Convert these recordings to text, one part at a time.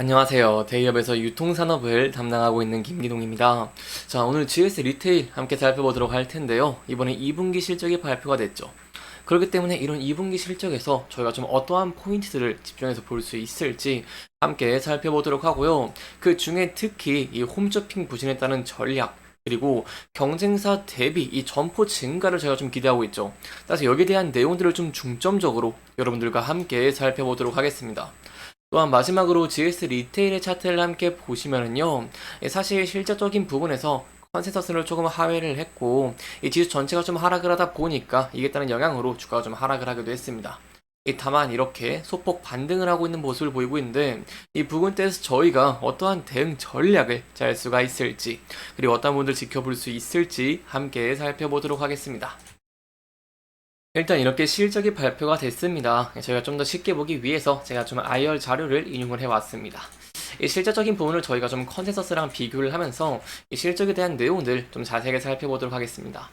안녕하세요. 대기업에서 유통산업을 담당하고 있는 김기동입니다. 자, 오늘 GS 리테일 함께 살펴보도록 할 텐데요. 이번에 2분기 실적이 발표가 됐죠. 그렇기 때문에 이런 2분기 실적에서 저희가 좀 어떠한 포인트들을 집중해서 볼 수 있을지 함께 살펴보도록 하고요. 그 중에 특히 이 홈쇼핑 부진에 따른 전략, 그리고 경쟁사 대비 이 점포 증가를 저희가 좀 기대하고 있죠. 따라서 여기에 대한 내용들을 좀 중점적으로 여러분들과 함께 살펴보도록 하겠습니다. 또한 마지막으로 GS 리테일의 차트를 함께 보시면은요, 사실 실질적인 부분에서 컨센서스를 조금 하회를 했고, 이 지수 전체가 좀 하락을 하다 보니까 이게 따른 영향으로 주가가 좀 하락을 하기도 했습니다. 다만 이렇게 소폭 반등을 하고 있는 모습을 보이고 있는데, 이 부분대에서 저희가 어떠한 대응 전략을 짤 수가 있을지, 그리고 어떤 분들 지켜볼 수 있을지 함께 살펴보도록 하겠습니다. 일단 이렇게 실적이 발표가 됐습니다. 저희가 좀 더 쉽게 보기 위해서 제가 좀 IR 자료를 인용을 해왔습니다. 이 실질적인 부분을 저희가 좀 컨센서스랑 비교를 하면서 이 실적에 대한 내용들 좀 자세하게 살펴보도록 하겠습니다.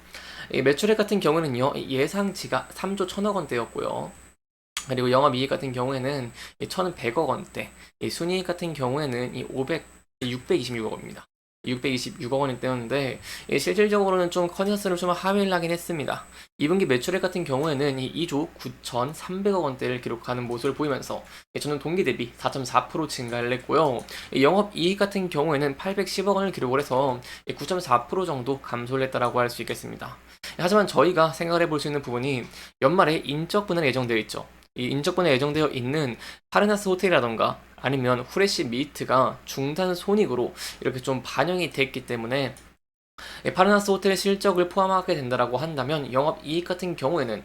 이 매출액 같은 경우는요, 예상치가 3조 1천억 원대였고요. 그리고 영업이익 같은 경우에는 1,100억 원대, 이 순이익 같은 경우에는 626억 원입니다. 626억 원이 되었는데 실질적으로는 좀 컨센서스를 좀 하회를 하긴 했습니다. 2분기 매출액 같은 경우에는 2조 9,300억 원대를 기록하는 모습을 보이면서 저는 동기 대비 4.4% 증가를 했고요. 영업이익 같은 경우에는 810억 원을 기록을 해서 9.4% 정도 감소를 했다라고 할 수 있겠습니다. 하지만 저희가 생각을 해볼 수 있는 부분이 연말에 인적 분할이 예정되어 있죠. 이 인적 분할이 예정되어 있는 파르나스 호텔이라던가 아니면 후레쉬 미트가 중단 손익으로 이렇게 좀 반영이 됐기 때문에 파르나스 호텔의 실적을 포함하게 된다라고 한다면 영업이익 같은 경우에는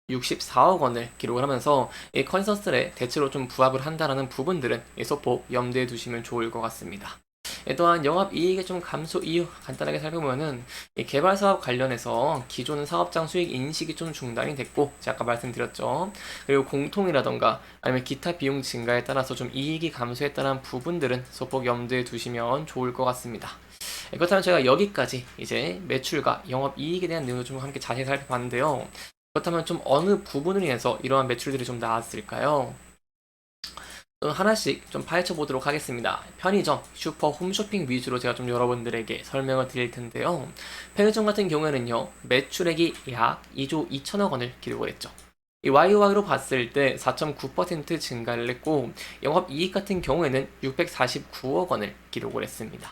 1,064억 원을 기록을 하면서 이 컨센서스에 대체로 좀 부합을 한다라는 부분들은 소폭 염두에 두시면 좋을 것 같습니다. 또한 영업이익의 좀 감소 이유 간단하게 살펴보면은 개발 사업 관련해서 기존 사업장 수익 인식이 좀 중단이 됐고 제가 아까 말씀드렸죠. 그리고 공통이라던가 아니면 기타 비용 증가에 따라서 좀 이익이 감소했다는 부분들은 소폭 염두에 두시면 좋을 것 같습니다. 그렇다면 제가 여기까지 이제 매출과 영업이익에 대한 내용을 좀 함께 자세히 살펴봤는데요. 그렇다면 좀 어느 부분을 인해서 이러한 매출들이 좀 나왔을까요? 하나씩 좀 파헤쳐 보도록 하겠습니다. 편의점, 슈퍼, 홈쇼핑 위주로 제가 좀 여러분들에게 설명을 드릴 텐데요. 편의점 같은 경우에는요, 매출액이 약 2조 2천억 원을 기록을 했죠. 이 YOY로 봤을 때 4.9% 증가를 했고, 영업이익 같은 경우에는 649억 원을 기록을 했습니다.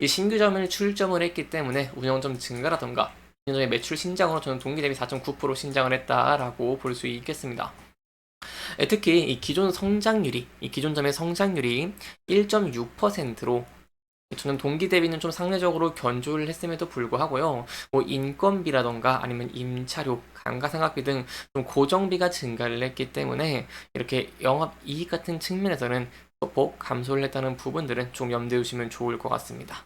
이 신규점을 출점을 했기 때문에 운영점 증가라던가, 운영점의 매출 신장으로 저는 동기 대비 4.9% 신장을 했다라고 볼 수 있겠습니다. 특히 이 기존점의 성장률이 1.6%로 저는 동기 대비는 좀 상대적으로 견조를 했음에도 불구하고요. 뭐 인건비라던가 아니면 임차료, 감가상각비 등 좀 고정비가 증가를 했기 때문에 이렇게 영업이익 같은 측면에서는 소폭 감소를 했다는 부분들은 좀 염두에 두시면 좋을 것 같습니다.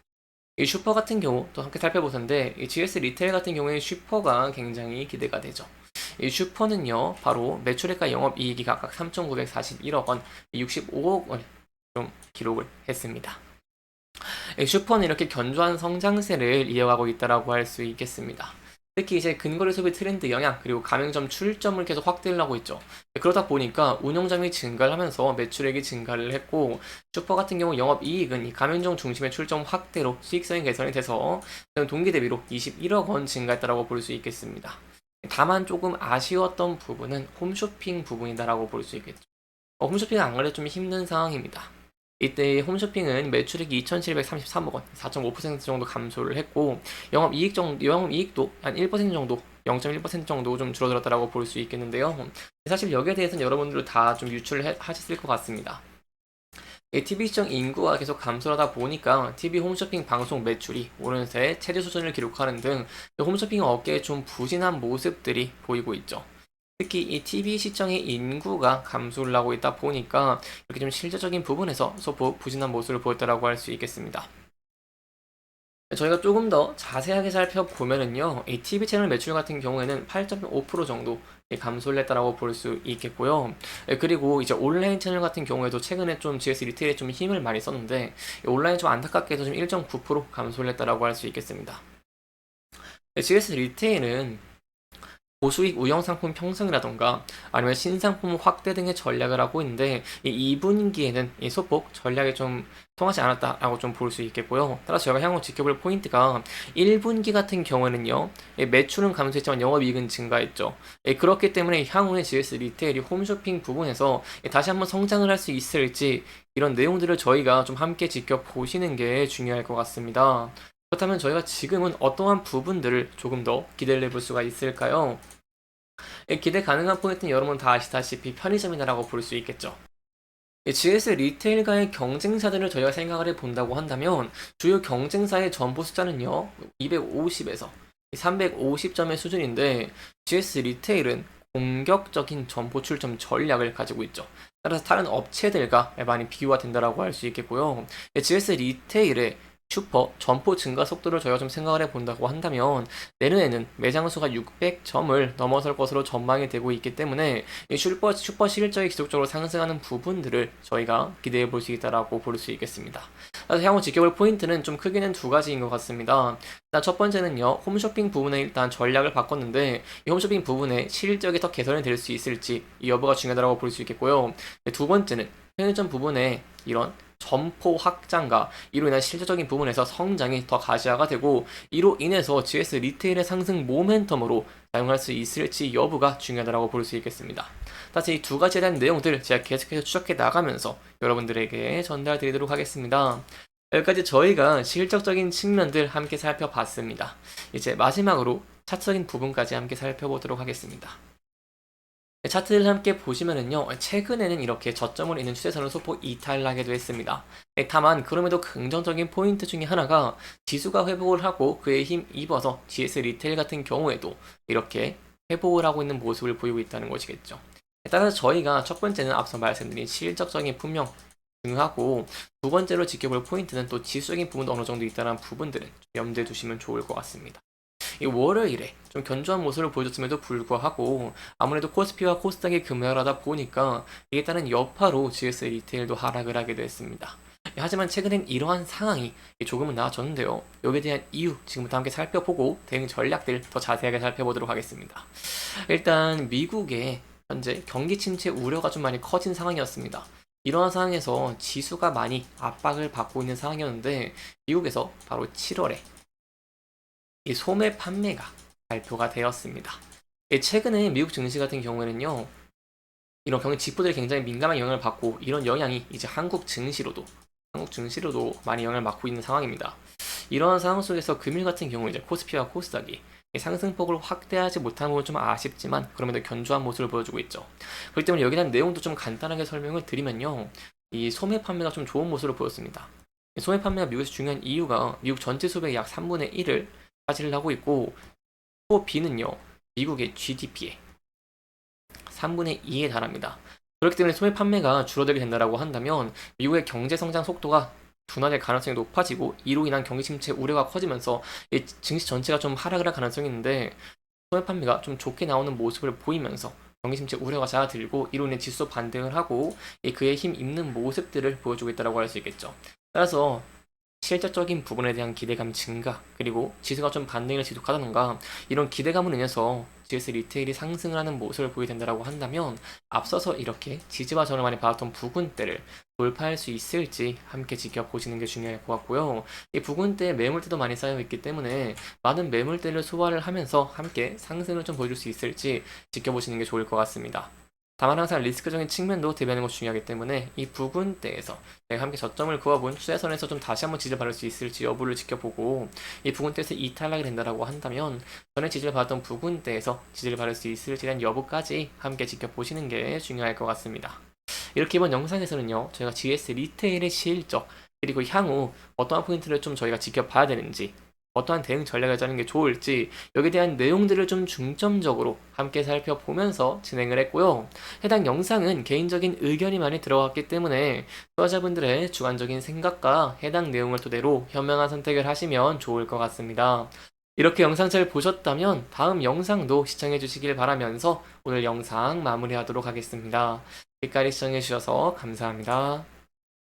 이 슈퍼 같은 경우 또 함께 살펴보는데 이 GS 리테일 같은 경우에 슈퍼가 굉장히 기대가 되죠. 이 슈퍼는요, 바로 매출액과 영업이익이 각각 3,941억 원, 65억 원 좀 기록을 했습니다. 슈퍼는 이렇게 견조한 성장세를 이어가고 있다라고 할 수 있겠습니다. 특히 이제 근거리 소비 트렌드 영향 그리고 가맹점 출점을 계속 확대를 하고 있죠. 그러다 보니까 운영점이 증가를 하면서 매출액이 증가를 했고 슈퍼 같은 경우 영업이익은 이 가맹점 중심의 출점 확대로 수익성이 개선이 돼서 동기 대비로 21억 원 증가했다라고 볼 수 있겠습니다. 다만 조금 아쉬웠던 부분은 홈쇼핑 부분이다라고 볼 수 있겠죠. 홈쇼핑은 안 그래도 좀 힘든 상황입니다. 이때 홈쇼핑은 매출액이 2,733억 원, 4.5% 정도 감소를 했고 영업이익도 한 1% 정도, 0.1% 정도 좀 줄어들었다라고 볼 수 있겠는데요. 사실 여기에 대해서는 여러분들도 다 좀 유출을 하셨을 것 같습니다. TV 시청 인구가 계속 감소하다 보니까 TV 홈쇼핑 방송 매출이 오른세 최저 수준을 기록하는 등 홈쇼핑 업계에 좀 부진한 모습들이 보이고 있죠. 특히 이 TV 시청의 인구가 감소를 하고 있다 보니까 이렇게 좀 실질적인 부분에서 소폭 부진한 모습을 보였다라고 할 수 있겠습니다. 저희가 조금 더 자세하게 살펴보면은요, 이 TV 채널 매출 같은 경우에는 8.5% 정도 감소를 했다라고 볼 수 있겠고요. 그리고 이제 온라인 채널 같은 경우에도 최근에 좀 GS 리테일에 좀 힘을 많이 썼는데, 온라인 좀 안타깝게도 좀 1.9% 감소를 했다라고 할 수 있겠습니다. GS 리테일은 고수익 우영상품 형성이라던가 아니면 신상품 확대 등의 전략을 하고 있는데 이 2분기에는 이 소폭 전략이 좀 통하지 않았다라고 좀 볼 수 있겠고요. 따라서 저희가 향후 지켜볼 포인트가 1분기 같은 경우에는요, 매출은 감소했지만 영업이익은 증가했죠. 그렇기 때문에 향후에 GS 리테일이 홈쇼핑 부분에서 다시 한번 성장을 할 수 있을지 이런 내용들을 저희가 좀 함께 지켜보시는 게 중요할 것 같습니다. 그렇다면 저희가 지금은 어떠한 부분들을 조금 더 기대를 해볼 수가 있을까요? 기대 가능한 포인트는 여러분 다 아시다시피 편의점이다라고 볼 수 있겠죠. GS 리테일과의 경쟁사들을 저희가 생각을 해본다고 한다면 주요 경쟁사의 점포 숫자는요 250에서 350점의 수준인데 GS 리테일은 공격적인 점포 출점 전략을 가지고 있죠. 따라서 다른 업체들과 많이 비교가 된다라고 할 수 있겠고요. GS 리테일의 슈퍼 점포 증가 속도를 저희가 좀 생각을 해본다고 한다면 내년에는 매장 수가 600점을 넘어설 것으로 전망이 되고 있기 때문에 이 슈퍼 실적이 지속적으로 상승하는 부분들을 저희가 기대해 볼 수 있다라고 볼 수 있겠습니다. 그래서 향후 지켜볼 포인트는 좀 크게는 두 가지인 것 같습니다. 일단 첫 번째는요, 홈쇼핑 부분에 일단 전략을 바꿨는데 이 홈쇼핑 부분에 실적이 더 개선이 될 수 있을지 이 여부가 중요하다고 볼 수 있겠고요. 두 번째는 편의점 부분에 이런 점포 확장과 이로 인한 실질적인 부분에서 성장이 더 가시화가 되고 이로 인해서 GS 리테일의 상승 모멘텀으로 사용할 수 있을지 여부가 중요하다고 볼 수 있겠습니다. 다시 이 두 가지에 대한 내용들 제가 계속해서 추적해 나가면서 여러분들에게 전달 드리도록 하겠습니다. 여기까지 저희가 실적적인 측면들 함께 살펴봤습니다. 이제 마지막으로 차트적인 부분까지 함께 살펴보도록 하겠습니다. 차트를 함께 보시면은요, 최근에는 이렇게 저점을 잇는 추세선을 소폭 이탈하기도 했습니다. 다만 그럼에도 긍정적인 포인트 중에 하나가 지수가 회복을 하고 그에 힘 입어서 GS 리테일 같은 경우에도 이렇게 회복을 하고 있는 모습을 보이고 있다는 것이겠죠. 따라서 저희가 첫 번째는 앞서 말씀드린 실적적인 분명 중요하고 두 번째로 지켜볼 포인트는 또 지수적인 부분도 어느 정도 있다는 부분들은 염두에 두시면 좋을 것 같습니다. 이 월요일에 좀 견조한 모습을 보여줬음에도 불구하고 아무래도 코스피와 코스닥이 급락을 하다 보니까 이에 따른 여파로 GS 리테일도 하락을 하게 됐습니다. 하지만 최근엔 이러한 상황이 조금은 나아졌는데요. 여기에 대한 이유 지금부터 함께 살펴보고 대응 전략들 더 자세하게 살펴보도록 하겠습니다. 일단 미국의 현재 경기 침체 우려가 좀 많이 커진 상황이었습니다. 이러한 상황에서 지수가 많이 압박을 받고 있는 상황이었는데 미국에서 바로 7월에 이 소매 판매가 발표가 되었습니다. 최근에 미국 증시 같은 경우에는요, 이런 경기 지표들이 굉장히 민감한 영향을 받고 이런 영향이 이제 한국 증시로도 많이 영향을 받고 있는 상황입니다. 이러한 상황 속에서 금일 같은 경우 이제 코스피와 코스닥이 상승폭을 확대하지 못한 건 좀 아쉽지만 그럼에도 견조한 모습을 보여주고 있죠. 그렇기 때문에 여기에 대한 내용도 좀 간단하게 설명을 드리면요, 이 소매 판매가 좀 좋은 모습을 보였습니다. 소매 판매가 미국에서 중요한 이유가 미국 전체 소비의 약 3분의 1을 차지를 하고 있고 소비는요 미국의 GDP의 3분의 2에 달합니다. 그렇기 때문에 소매 판매가 줄어들게 된다고 한다면 미국의 경제 성장 속도가 둔화될 가능성이 높아지고 이로 인한 경기 침체 우려가 커지면서 증시 전체가 좀 하락을 할 가능성이 있는데 소매 판매가 좀 좋게 나오는 모습을 보이면서 경기 침체 우려가 잦아들고 이로 인해 지수 반등을 하고 그에 힘 입는 모습들을 보여주고 있다고 할 수 있겠죠. 따라서 실질적인 부분에 대한 기대감 증가 그리고 지수가 좀 반등을 지속하다던가 이런 기대감으로 인해서 GS 리테일이 상승을 하는 모습을 보이게 된다고 한다면 앞서서 이렇게 지지와 저를 많이 받았던 부근대를 돌파할 수 있을지 함께 지켜보시는 게 중요할 것 같고요. 이 부근대에 매물대도 많이 쌓여있기 때문에 많은 매물대를 소화를 하면서 함께 상승을 좀 보여줄 수 있을지 지켜보시는 게 좋을 것 같습니다. 다만 항상 리스크적인 측면도 대비하는 것이 중요하기 때문에 이 부근대에서 내가 함께 저점을 그어본 추세선에서 좀 다시 한번 지지를 받을 수 있을지 여부를 지켜보고 이 부근대에서 이탈하게 된다고 한다면 전에 지지를 받았던 부근대에서 지지를 받을 수 있을지에 대한 여부까지 함께 지켜보시는 게 중요할 것 같습니다. 이렇게 이번 영상에서는요, 저희가 GS 리테일의 실적 그리고 향후 어떠한 포인트를 좀 저희가 지켜봐야 되는지 어떠한 대응 전략을 짜는 게 좋을지 여기에 대한 내용들을 좀 중점적으로 함께 살펴보면서 진행을 했고요. 해당 영상은 개인적인 의견이 많이 들어갔기 때문에 투자자분들의 주관적인 생각과 해당 내용을 토대로 현명한 선택을 하시면 좋을 것 같습니다. 이렇게 영상 잘 보셨다면 다음 영상도 시청해 주시길 바라면서 오늘 영상 마무리하도록 하겠습니다. 끝까지 시청해 주셔서 감사합니다.